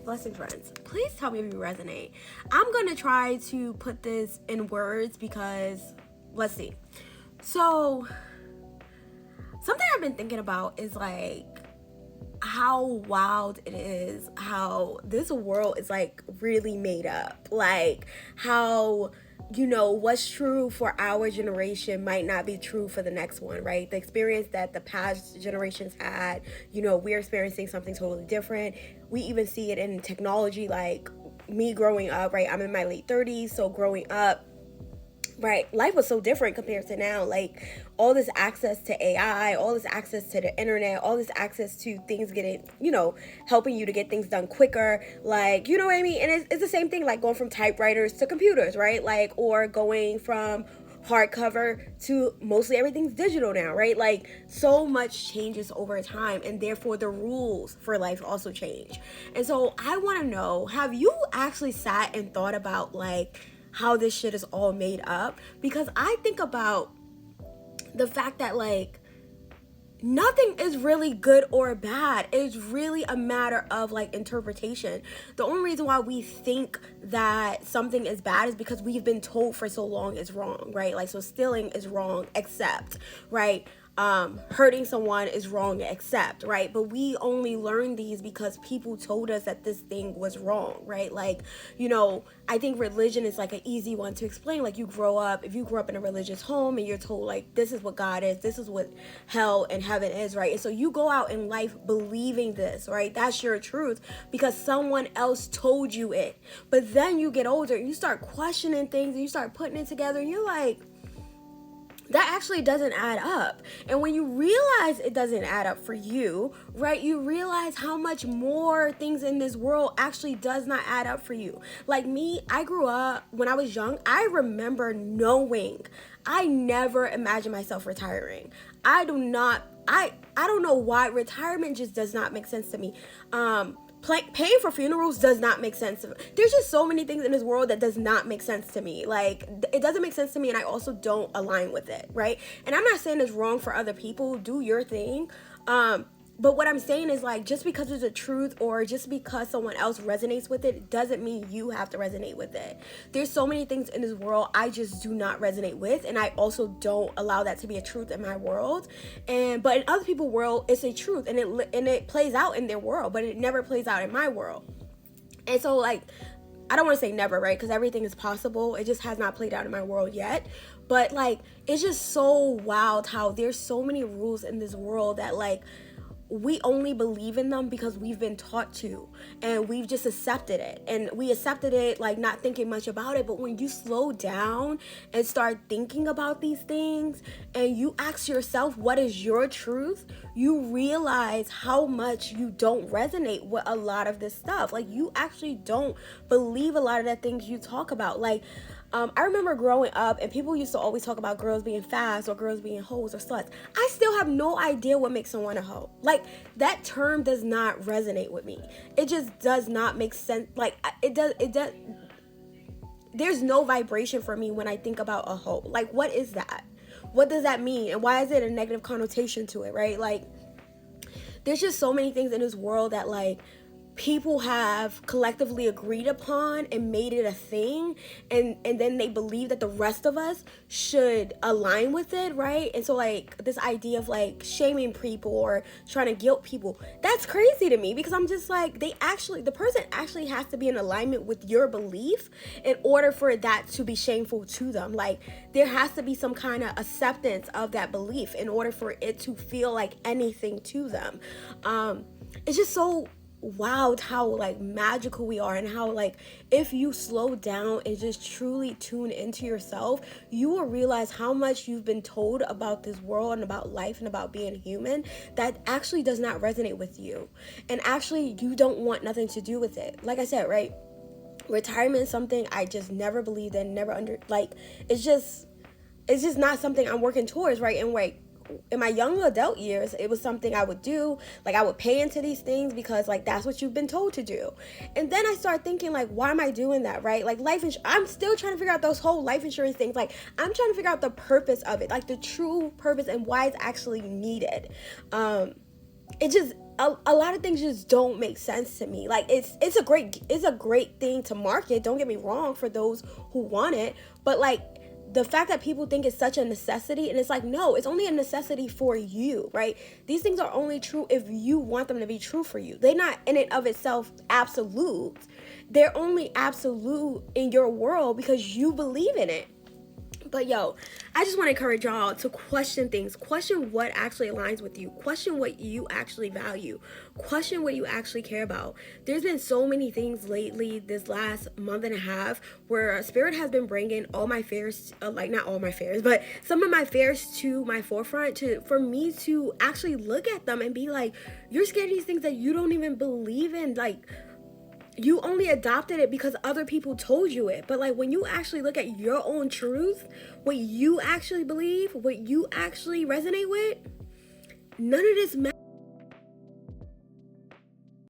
Blessings, friends. Please tell me if you resonate. I'm going to try to put this in words because, let's see. So, something I've been thinking about is like how wild it is how this world is like really made up. Like how, you know, what's true for our generation might not be true for the next one, right? The experience that the past generations had, you know, we're experiencing something totally different. We even see it in technology, like me growing up, right? I'm in my late 30s, so growing up, right, life was so different compared to now. Like all this access to AI, all this access to the internet, all this access to things getting, you know, helping you to get things done quicker. Like, you know what I mean? And it's the same thing, like going from typewriters to computers, right? Like, or going from hardcover to mostly everything's digital now, right? Like so much changes over time, and therefore the rules for life also change. And so I want to know, have you actually sat and thought about like how this shit is all made up? Because I think about the fact that like nothing is really good or bad. It's really a matter of like interpretation. The only reason why we think that something is bad is because we've been told for so long it's wrong, right? Like, so stealing is wrong, except, right? Hurting someone is wrong, except, right? But we only learn these because people told us that this thing was wrong, right? Like, you know, I think religion is like an easy one to explain. Like, if you grew up in a religious home and you're told like this is what God is, this is what hell and heaven is, right? And so you go out in life believing this, right? That's your truth because someone else told you it. But then you get older and you start questioning things and you start putting it together and you're like, that actually doesn't add up. And when you realize it doesn't add up for you, right, you realize how much more things in this world actually does not add up for you. Like me, I grew up, when I was young, I remember knowing I never imagined myself retiring. I don't know why retirement just does not make sense to me. Paying for funerals does not make sense. There's just so many things in this world that does not make sense to me. Like, it doesn't make sense to me, and I also don't align with it, right? And I'm not saying it's wrong for other people. Do your thing. But what I'm saying is, like, just because it's a truth or just because someone else resonates with it doesn't mean you have to resonate with it. There's so many things in this world I just do not resonate with, and I also don't allow that to be a truth in my world. But in other people's world, it's a truth, and it plays out in their world, but it never plays out in my world. And so, like, I don't want to say never, right? Because everything is possible. It just has not played out in my world yet. But, like, it's just so wild how there's so many rules in this world that, like, we only believe in them because we've been taught to, and we've just accepted it, and we accepted it like not thinking much about it. But when you slow down and start thinking about these things and you ask yourself what is your truth, you realize how much you don't resonate with a lot of this stuff. Like, you actually don't believe a lot of the things you talk about. Like, I remember growing up and people used to always talk about girls being fast or girls being hoes or sluts. I still have no idea what makes someone a hoe. Like, that term does not resonate with me. It just does not make sense. Like, it does. There's no vibration for me when I think about a hoe. Like, what is that? What does that mean? And why is it a negative connotation to it, right? Like, there's just so many things in this world that, like, people have collectively agreed upon and made it a thing, and then they believe that the rest of us should align with it, right? And so, like, this idea of like shaming people or trying to guilt people, that's crazy to me, because I'm just like, the person actually has to be in alignment with your belief in order for that to be shameful to them. Like, there has to be some kind of acceptance of that belief in order for it to feel like anything to them. It's just so wild how like magical we are, and how like if you slow down and just truly tune into yourself, you will realize how much you've been told about this world and about life and about being human that actually does not resonate with you, and actually you don't want nothing to do with it. Like I said, right, retirement is something I just never believed in, it's just not something I'm working towards, right? And like, in my young adult years, it was something I would do. Like, I would pay into these things because like that's what you've been told to do. And then I started thinking, like, why am I doing that, right? Like, I'm still trying to figure out those whole life insurance things. Like, I'm trying to figure out the purpose of it, like the true purpose and why it's actually needed. It a lot of things just don't make sense to me. Like it's a great thing to market, don't get me wrong, for those who want it, but like the fact that people think it's such a necessity, and it's like, no, it's only a necessity for you, right? These things are only true if you want them to be true for you. They're not in and of itself absolute. They're only absolute in your world because you believe in it. But yo, I just want to encourage y'all to question things. Question what actually aligns with you. Question what you actually value. Question what you actually care about. There's been so many things lately, this last month and a half, where Spirit has been bringing all my fears, like not all my fears, but some of my fears to my forefront, for me to actually look at them and be like, you're scared of these things that you don't even believe in. Like, you only adopted it because other people told you it. But like when you actually look at your own truth, what you actually believe, what you actually resonate with, none of this matters.